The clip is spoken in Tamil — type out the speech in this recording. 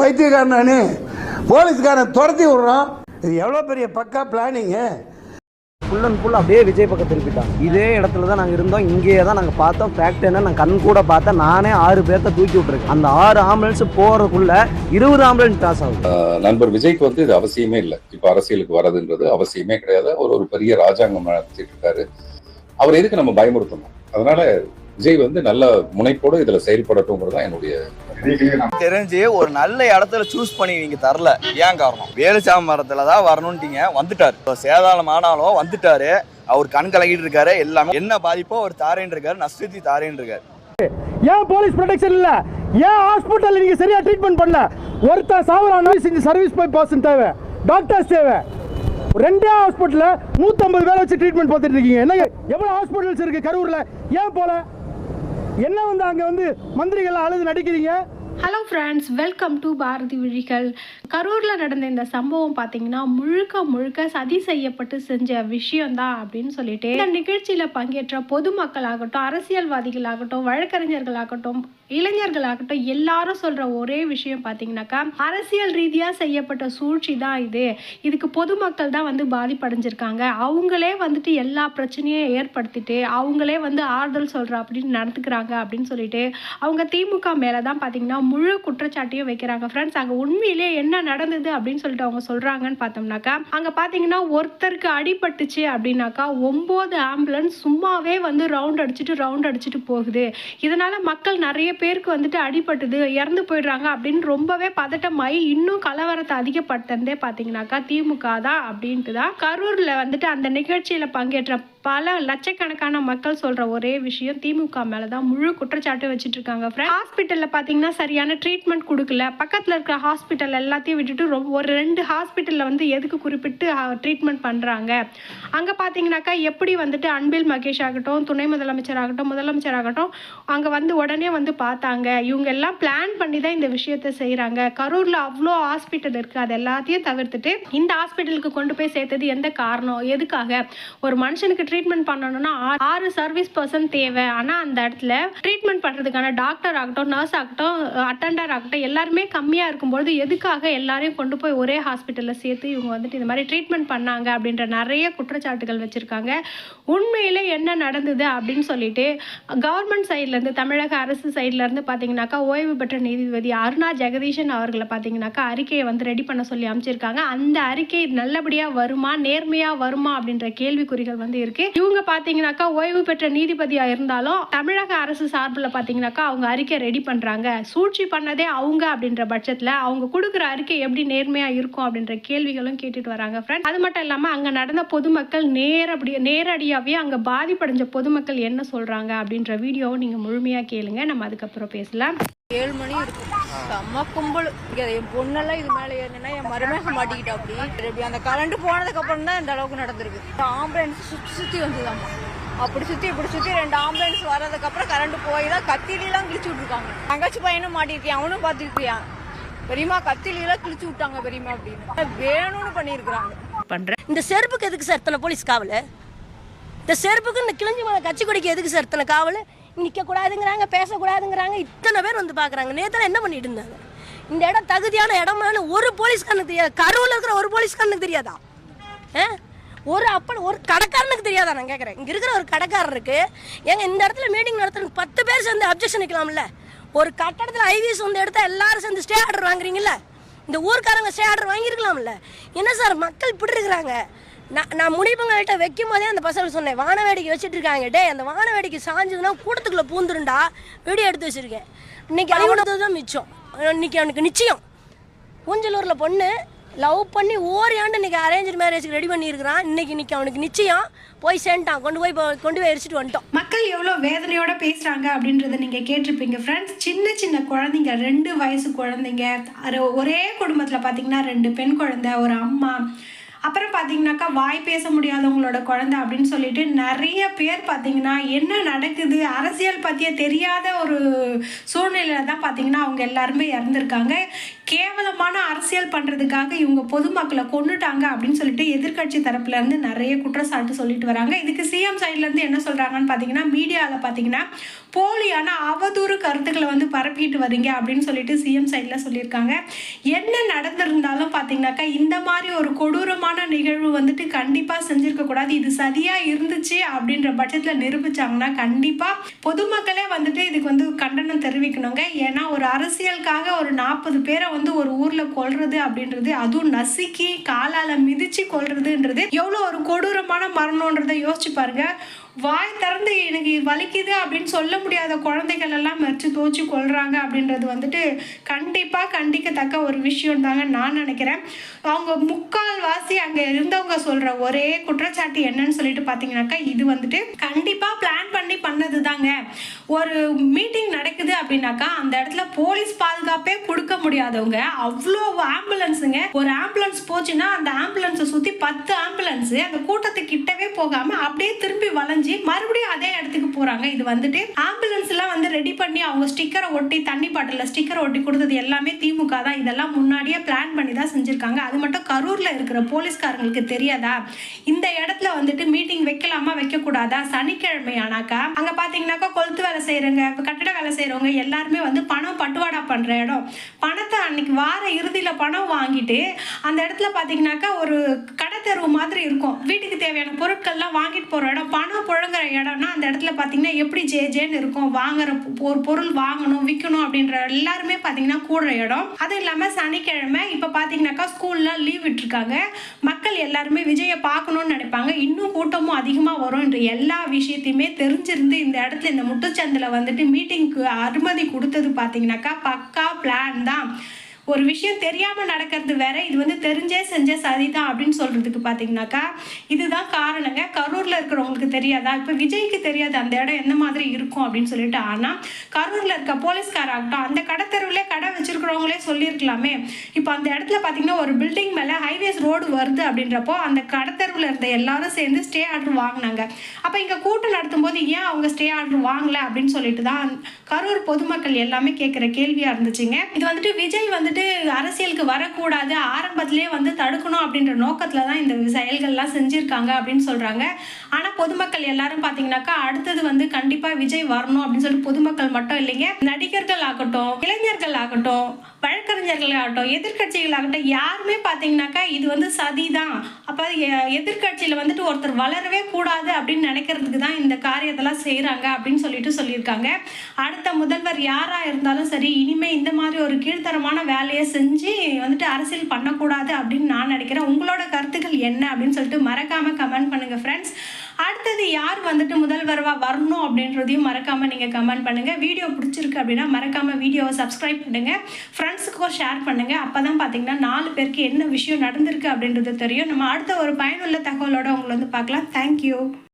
பைத்தியக்காரன் நான் போலீஸ்காரன் துரத்தி விடுறான். இது எவ்வளோ பெரிய பக்கா பிளானிங்கு. ஃபுல் அண்ட் ஃபுல் அப்படியே விஜய் பக்கம் திருப்பிட்டாங்க. இதே இடத்துல தான் நாங்கள் இருந்தோம், இங்கேயே தான் நாங்கள் பார்த்தோம். ஃபேக்ட் என்ன, நான் கண் கூட பார்த்தேன். நானே 6 பேர்த்த தூக்கி விட்டுருக்கேன். அந்த 6 ஆம்புலன்ஸ் போகிறதுக்குள்ள 20 ஆம்புலன்ஸ் டாஸ் ஆகுது. நண்பர் விஜய்க்கு வந்து இது அவசியமே இல்லை. இப்போ அரசியலுக்கு வர்றதுன்றது அவசியமே கிடையாது. ஒரு பெரிய ராஜாங்கம் நடத்திட்டு இருக்காரு. அவர் எதுக்கு நம்ம பயமுறுத்தணும்? அதனால விஜய் வந்து நல்ல முனைப்போடு இதுல செயல்படட்டும்ங்கிறது தான் என்னுடைய தெரிஞ்சு ஒரு நல்ல இடத்துல சூஸ் பண்ணி நீங்க தரல. ஏன் காரணம்? வேலுச்சாமி மரத்துல தான் வரணும்ட்டீங்க, வந்துட்டாரு. சேதாளம் ஆனாலும் வந்துட்டாரு. அவர் கண் கலங்கிட்டு இருக்காரு. எல்லாமே என்ன பாதிப்போ அவர் தாரேன்னு இருக்காரு, நஷ்டத்தி தாரேன்னு இருக்காரு. ஏன் போலீஸ் ப்ரொடெக்ஷன் இல்ல? ஏன் ஹாஸ்பிட்டல் நீங்க சரியா ட்ரீட்மெண்ட் பண்ணல? ஒருத்தர் சாவரான சர்வீஸ் போய் பர்சன் தேவை, டாக்டர்ஸ் தேவை. 2 ஹாஸ்பிட்டல்ல 150 பேர் வச்சு ட்ரீட்மெண்ட் பார்த்துட்டு இருக்கீங்க. என்ன எவ்வளவு ஹாஸ்பிட்டல்ஸ் இருக்கு கரூர்ல? ஏன் போல? என்ன வந்து அங்க வந்து மந்திரிகள் அழுது நடிக்கிறீங்க? Hello friends, welcome to Bharathi Vizhigal. கரூரில் நடந்த இந்த சம்பவம் பார்த்தீங்கன்னா முழுக்க சதி செய்யப்பட்டு செஞ்ச விஷயம்தான் அப்படின்னு சொல்லிட்டு இந்த நிகழ்ச்சியில் பங்கேற்ற பொதுமக்களாகட்டும், அரசியல்வாதிகளாகட்டும், வழக்கறிஞர்களாகட்டும், இளைஞர்களாகட்டும் எல்லாரும் சொல்கிற ஒரே விஷயம் பார்த்தீங்கன்னாக்கா, அரசியல் ரீதியாக செய்யப்பட்ட சூழ்ச்சி தான் இது. இதுக்கு பொதுமக்கள் தான் வந்து பாதிப்படைஞ்சிருக்காங்க. அவங்களே வந்துட்டு எல்லா பிரச்சனையும் ஏற்படுத்திட்டு அவங்களே வந்து ஆறுதல் சொல்கிற அப்படின்னு நடந்துக்கிறாங்க அப்படின்னு சொல்லிட்டு அவங்க திமுக மேலே தான் பார்த்தீங்கன்னா முழு குற்றச்சாட்டையும் வைக்கிறாங்க. ஃப்ரெண்ட்ஸ், அங்கே உண்மையிலேயே என்ன நடந்தது அப்படின்னு சொல்லிட்டு அவங்க சொல்கிறாங்கன்னு பார்த்தோம்னாக்கா, அங்கே பார்த்தீங்கன்னா ஒருத்தருக்கு அடிபட்டுச்சு அப்படின்னாக்கா 9 ஆம்புலன்ஸ் சும்மாவே வந்து ரவுண்ட் அடிச்சுட்டு போகுது. இதனால் மக்கள் நிறைய பேருக்கு வந்துட்டு அடிபட்டுது, இறந்து போயிடுறாங்க அப்படின்னு ரொம்பவே பதட்டமாயி இன்னும் கலவரத்தை அதிகப்படுத்ததே பார்த்தீங்கன்னாக்கா திமுக தான் அப்படின்ட்டு தான் கரூரில் வந்துட்டு அந்த நிகழ்ச்சியில் பங்கேற்ற பல லட்சக்கணக்கான மக்கள் சொல்ற ஒரே விஷயம் திமுக மேல தான் முழு குற்றச்சாட்டு வச்சுட்டு இருக்காங்க. ஹாஸ்பிட்டல்ல பாத்தீங்கன்னா சரியான ட்ரீட்மெண்ட் கொடுக்கல. பக்கத்துல இருக்கிற ஹாஸ்பிட்டல் எல்லாத்தையும் விட்டுட்டு ஒரு 2 ஹாஸ்பிட்டல்ல வந்து எதுக்கு குறிப்பிட்டு ட்ரீட்மெண்ட் பண்றாங்க. அங்க பாத்தீங்கன்னாக்கா எப்படி வந்துட்டு அன்பில் மகேஷ் ஆகட்டும், துணை முதலமைச்சர் ஆகட்டும், முதலமைச்சர் ஆகட்டும் அங்க வந்து உடனே வந்து பார்த்தாங்க. இவங்க எல்லாம் பிளான் பண்ணி தான் இந்த விஷயத்த செய்யறாங்க. கரூர்ல அவ்வளோ ஹாஸ்பிட்டல் இருக்கு, அது எல்லாத்தையும் தவிர்த்துட்டு இந்த ஹாஸ்பிட்டலுக்கு கொண்டு போய் சேர்த்தது எந்த காரணம்? எதுக்காக? ஒரு மனுஷனுக்கு ட்ரீட்மெண்ட் பண்ணணும்னா 6 சர்வீஸ் பர்சன் தேவை. ஆனால் அந்த இடத்துல ட்ரீட்மெண்ட் பண்ணுறதுக்கான டாக்டர் ஆகட்டும், நர்ஸ் ஆகட்டும், அட்டெண்டர் ஆகட்டும் எல்லாருமே கம்மியாக இருக்கும்போது எதுக்காக எல்லாரையும் கொண்டு போய் ஒரே ஹாஸ்பிட்டலில் சேர்த்து இவங்க வந்துட்டு இந்த மாதிரி ட்ரீட்மெண்ட் பண்ணாங்க அப்படின்ற நிறைய குற்றச்சாட்டுகள் வச்சுருக்காங்க. உண்மையிலே என்ன நடந்தது அப்படின்னு சொல்லிட்டு கவர்மெண்ட் சைட்லேருந்து, தமிழக அரசு சைட்லேருந்து பார்த்தீங்கன்னாக்கா ஓய்வு பெற்ற நீதிபதி அருணா ஜெகதீஷன் அவர்களை பார்த்தீங்கன்னாக்கா அறிக்கையை வந்து ரெடி பண்ண சொல்லி அமைச்சிருக்காங்க. அந்த அறிக்கை நல்லபடியாக வருமா, நேர்மையாக வருமா அப்படின்ற கேள்விக்குறிகள் வந்து இருக்கு. இவங்க பாத்தீங்கன்னாக்கா ஓய்வு பெற்ற நீதிபதியா இருந்தாலும் தமிழக அரசு சார்பில் பாத்தீங்கன்னாக்கா அவங்க அறிக்கை ரெடி பண்றாங்க. சூழ்ச்சி பண்ணதே அவங்க அப்படின்ற பட்சத்துல அவங்க கொடுக்குற அறிக்கை எப்படி நேர்மையா இருக்கும் அப்படின்ற கேள்விகளும் கேட்டுட்டு வராங்க. அது மட்டும் இல்லாம அங்க நடந்த பொதுமக்கள் நேரடியாவே அங்க பாதிப்படைஞ்ச பொதுமக்கள் என்ன சொல்றாங்க அப்படின்ற வீடியோவை நீங்க முழுமையா கேளுங்க. நம்ம அதுக்கப்புறம் பேசலாம். 7 மணி இருக்கும், செம்ம கும்பல். என் பொண்ணெல்லாம் இது மேலே ஏறினா என் மருமக மாட்டிக்கிட்டா. அப்படி அந்த கரண்ட் போனதுக்கு அப்புறம் தான் இந்த அளவுக்கு நடந்திருக்கு. ஆம்புலன்ஸ் சுற்றி வந்துதாம்மா, அப்படி சுற்றி இப்படி சுற்றி 2 ஆம்புலன்ஸ் வர்றதுக்கு அப்புறம் கரண்ட் போய் தான் கத்திலாம் கிழிச்சு விட்டுருக்காங்க. தங்கச்சி பையனும் மாட்டிருக்கியான், அவனும் பார்த்துருக்கியான். பெரியமா கத்திலாம் கிழிச்சு விட்டாங்க பெரியமா அப்படின்னு வேணும்னு பண்ணியிருக்கிறாங்க. பண்றேன். இந்த செருப்புக்கு எதுக்கு சார் இத்தனை போலீஸ் காவல்? இந்த செருப்புக்கு இந்த கிழிஞ்சி மலை கட்சி கொடிக்கு எதுக்கு சார் இத்தனை காவல்? நிற்கக்கூடாதுங்கிறாங்க, பேசக்கூடாதுங்கிறாங்க, இத்தனை பேர் வந்து பார்க்குறாங்க. நேற்று என்ன பண்ணிட்டு இருந்தாங்க? இந்த இடம் தகுதியான இடமானு ஒரு போலீஸ்காரனுக்கு தெரியாது. கரூரில் இருக்கிற ஒரு போலீஸ்காரனுக்கு தெரியாதா? ஒரு கடைக்காரனுக்கு தெரியாதா? நான் கேட்குறேன். இங்கே இருக்கிற ஒரு கடைக்காரருக்கு ஏங்க இந்த இடத்துல மீட்டிங் நடத்துறதுக்கு 10 பேர் சேர்ந்து அப்ஜெக்ஷன் வைக்கலாம்ல? ஒரு கட்டடத்தில் ஐவிஎஸ் வந்து எடுத்தால் எல்லாரும் சேர்ந்து ஸ்டே ஆர்டர் வாங்குறீங்கல்ல? இந்த ஊருக்காரங்க ஸ்டே ஆர்டர் வாங்கியிருக்கலாம்ல? என்ன சார் மக்கள் இப்படி இருக்கிறாங்க? நான் முடிவுங்கள்கிட்ட வைக்கும் போதே அந்த பசங்க சொன்னேன், வான வேடிக்கை வச்சுட்டு இருக்காங்க. அந்த வான வேடிக்கை சாஞ்சதுன்னா கூட்டத்துக்குள்ளே பூந்துருண்டா வீடியோ எடுத்து வச்சுருக்கேன். இன்னைக்கு அழிவுனது தான் மிச்சம். இன்னைக்கு அவனுக்கு நிச்சயம். ஊஞ்சலூரில் பொண்ணு லவ் பண்ணி ஓரியாண்டு இன்னைக்கு அரேஞ்ச் மேரேஜுக்கு ரெடி பண்ணியிருக்கிறான். இன்னைக்கு அவனுக்கு நிச்சயம் போய் சேர்ந்துட்டான். கொண்டு போய் எரிச்சிட்டு வந்துட்டோம். மக்கள் எவ்வளோ வேதனையோட பேசுகிறாங்க அப்படின்றத நீங்கள் கேட்டிருப்பீங்க ஃப்ரெண்ட்ஸ். சின்ன குழந்தைங்க, 2 வயசு குழந்தைங்க, ஒரே குடும்பத்தில் பார்த்தீங்கன்னா 2 பெண் குழந்தை, ஒரு அம்மா, அப்புறம் பார்த்தீங்கன்னாக்கா வாய் பேச முடியாதவங்களோட குழந்தை அப்படின்னு சொல்லிட்டு நிறைய பேர் பார்த்தீங்கன்னா என்ன நடக்குது அரசியல் பற்றிய தெரியாத ஒரு சூழ்நிலையில தான் பார்த்தீங்கன்னா அவங்க எல்லாருமே இறந்துருக்காங்க. கேவலமான அரசியல் பண்றதுக்காக இவங்க பொதுமக்களை கொன்னுட்டாங்க அப்படின்னு சொல்லிட்டு எதிர்க்கட்சி தரப்புல இருந்து நிறைய குற்றச்சாட்டு சொல்லிட்டு வராங்க. இதுக்கு சிஎம் சைட்ல இருந்து என்ன சொல்றாங்கன்னு பாத்தீங்கன்னா, மீடியால பாத்தீங்கன்னா போலியான அவதூறு கருத்துக்களை வந்து பரப்பிட்டு வரீங்க அப்படின்னு சொல்லிட்டு சிஎம் சைட்ல சொல்லியிருக்காங்க. என்ன நடந்திருந்தாலும் பாத்தீங்கன்னாக்கா இந்த மாதிரி ஒரு கொடூரமான நிகழ்வு வந்துட்டு கண்டிப்பா செஞ்சிருக்க கூடாது. இது சரியா இருந்துச்சு அப்படின்ற பட்சத்துல நிரூபிச்சாங்கன்னா கண்டிப்பா பொதுமக்களே வந்துட்டு இதுக்கு வந்து கண்டனம் தெரிவிக்கணுங்க. ஏன்னா ஒரு அரசியலுக்காக ஒரு 40 பேரை வந்து ஒரு ஊர்ல கொல்றது அப்படின்றது, அதுவும் நசுக்கி காலால மிதிச்சு கொல்றதுன்றது எவ்வளவு ஒரு கொடூரமான மரணம்ன்றதை யோசிச்சு பாருங்க. வாய் திறந்து எனக்கு வலிக்குது அப்படின்னு சொல்ல முடியாத குழந்தைகள் எல்லாம் மறிச்சு தோச்சு கொள்றாங்க அப்படின்றது வந்துட்டு கண்டிப்பா கண்டிக்கத்தக்க ஒரு விஷயம் தாங்க நான் நினைக்கிறேன். அவங்க முக்கால்வாசி அங்க இருந்தவங்க சொல்ற ஒரே குற்றச்சாட்டு என்னன்னு சொல்லிட்டு பாத்தீங்கன்னாக்கா, இது வந்துட்டு கண்டிப்பா பிளான் பண்ணி பண்ணது தாங்க. ஒரு மீட்டிங் நடக்குது அப்படின்னாக்கா அந்த இடத்துல போலீஸ் பாதுகாப்பே கொடுக்க முடியாதவங்க அவ்வளோ ஆம்புலன்ஸுங்க. ஒரு ஆம்புலன்ஸ் போச்சுன்னா அந்த ஆம்புலன்ஸை சுத்தி 10 ஆம்புலன்ஸ் அந்த கூட்டத்துக்கு கிட்டவே போகாம அப்படியே திரும்பி வளைஞ்சு மறுபடியும் அதே இடத்துக்கு போறாங்க. இது வந்துட்டு ஆம்புலன்ஸ் எல்லாம் வந்து ரெடி பண்ணி அவங்க ஸ்டிக்கரை ஒட்டி, தண்ணி பாட்டில ஸ்டிக்கர் ஒட்டி கொடுத்தது எல்லாமே திமுக தான். இதெல்லாம் முன்னாடியே பிளான் பண்ணி தான் செஞ்சிருக்காங்க. அது மட்டும் கரூர்ல இருக்கிற போலீஸ்காரங்களுக்கு தெரியாதா இந்த இடத்துல வந்துட்டு மீட்டிங் வைக்கலாமா வைக்க கூடாதா? சனிக்கிழமை ஆனாக்கா அங்க பாத்தீங்கன்னாக்கா கொளுத்து வேலை செய்யறவங்க, கட்டட வேலை செய்யறவங்க எல்லாருமே வந்து பணம் பட்டுவாடா பண்ற இடம். பணத்தை அன்னைக்கு வார இறுதியில பணம் வாங்கிட்டு அந்த இடத்துல பாத்தீங்கன்னாக்கா ஒரு கடத்தெருவு மாதிரி இருக்கும். வீட்டுக்கு தேவையான பொருட்கள்லாம் வாங்கிட்டு போற இடம், பணம் புழங்குற இடம்னா அந்த இடத்துல பாத்தீங்கன்னா எப்படி ஜேன்னு இருக்கும். வாங்குற ஒரு பொருள் வாங்கணும் விற்கணும் அப்படின்ற எல்லாருமே பாத்தீங்கன்னா கூடுற இடம். அது இல்லாம சனிக்கிழமை இப்ப பாத்தீங்கன்னாக்கா ஸ்கூல்ல லீவ் விட்டுருக்காங்க. மக்கள் எல்லாருமே விஜயை பார்க்கணும்னு நினைப்பாங்க. இன்னும் கூட்டமும் அதிகமா வரும் என்ற எல்லா விஷயத்தையுமே தெரிஞ்சிருந்து இந்த இடத்துல இந்த முட்டுச்சந்தில வந்துட்டு மீட்டிங்க்கு அனுமதி கொடுத்தது பாத்தீங்கன்னாக்கா பக்கா பிளான் தான். ஒரு விஷயம் தெரியாம நடக்கிறது வேற, இது வந்து தெரிஞ்சே செஞ்ச சரிதான் அப்படின்னு சொல்றதுக்கு பாத்தீங்கன்னாக்கா இதுதான் காரணங்க. கரூர்ல இருக்கிறவங்களுக்கு தெரியாதா? இப்ப விஜய்க்கு தெரியாது அந்த இடம் என்ன மாதிரி இருக்கும் அப்படின்னு சொல்லிட்டு. ஆனா கரூர்ல இருக்க போலீஸ்காராகட்டும் அந்த கடத்தெருவுல கடை வச்சிருக்கிறவங்களே சொல்லியிருக்கலாமே. இப்போ அந்த இடத்துல பாத்தீங்கன்னா ஒரு பில்டிங் மேல ஹைவேஸ் ரோடு வருது அப்படின்றப்போ அந்த கடத்தெருவுல இருந்த எல்லாரும் சேர்ந்து ஸ்டே ஆர்டர் வாங்கினாங்க. அப்ப இங்க கூட்டம் நடத்தும் போது ஏன் அவங்க ஸ்டே ஆர்டர் வாங்கல அப்படின்னு சொல்லிட்டு தான் கரூர் பொதுமக்கள் எல்லாமே கேட்கிற கேள்வியா இருந்துச்சுங்க. இது வந்துட்டு விஜய் வந்துட்டு அரசியலுக்கு வரக்கூடாது, ஆரம்பத்திலே வந்து தடுக்கணும் அப்படின்ற நோக்கத்துல தான் இந்த செயல்கள்லாம் செஞ்சிருக்காங்க அப்படின்னு சொல்றாங்க. ஆனா பொதுமக்கள் எல்லாரும் பாத்தீங்கன்னாக்கா அடுத்தது வந்து கண்டிப்பா விஜய் வரணும் அப்படின்னு சொல்லிட்டு பொதுமக்கள் மட்டும் இல்லைங்க, நடிகர்கள் ஆகட்டும், இளைஞர்கள் ஆகட்டும், வழக்கறிஞர்கள் ஆகட்டும், எதிர்கட்சிகள் ஆகட்டும், யாருமே பாத்தீங்கன்னாக்கா இது வந்து சதிதான். அப்ப எதிர்கட்சியில வந்துட்டு ஒருத்தர் வளரவே கூடாது அப்படின்னு நினைக்கிறதுக்கு தான் இந்த காரியத்தெல்லாம் செய்யறாங்க அப்படின்னு சொல்லிட்டு சொல்லியிருக்காங்க. அடுத்த முதல்வர் யாரா இருந்தாலும் சரி, இனிமே இந்த மாதிரி ஒரு கீழ்த்தரமான வேலையை செஞ்சு வந்துட்டு அரசியல் பண்ணக்கூடாது அப்படின்னு நான் நினைக்கிறேன். உங்களோட கருத்துக்கள் என்ன அப்படின்னு சொல்லிட்டு மறக்காம கமெண்ட் பண்ணுங்க ஃப்ரெண்ட்ஸ். அடுத்தது யார் வந்துட்டு முதல்வரவா வரணும் அப்படின்றதையும் மறக்காம நீங்க கமெண்ட் பண்ணுங்க. வீடியோ பிடிச்சிருக்கு அப்படின்னா மறக்காம வீடியோவை சப்ஸ்கிரைப் பண்ணுங்க, ஃப்ரெண்ட்ஸுக்கும் ஷேர் பண்ணுங்க. அப்பதான் பாத்தீங்கன்னா 4 பேருக்கு என்ன விஷயம் நடந்திருக்கு அப்படின்றது தெரியும். நம்ம அடுத்த ஒரு பயனுள்ள தகவலோட உங்களை வந்து பார்க்கலாம். தேங்க்யூ.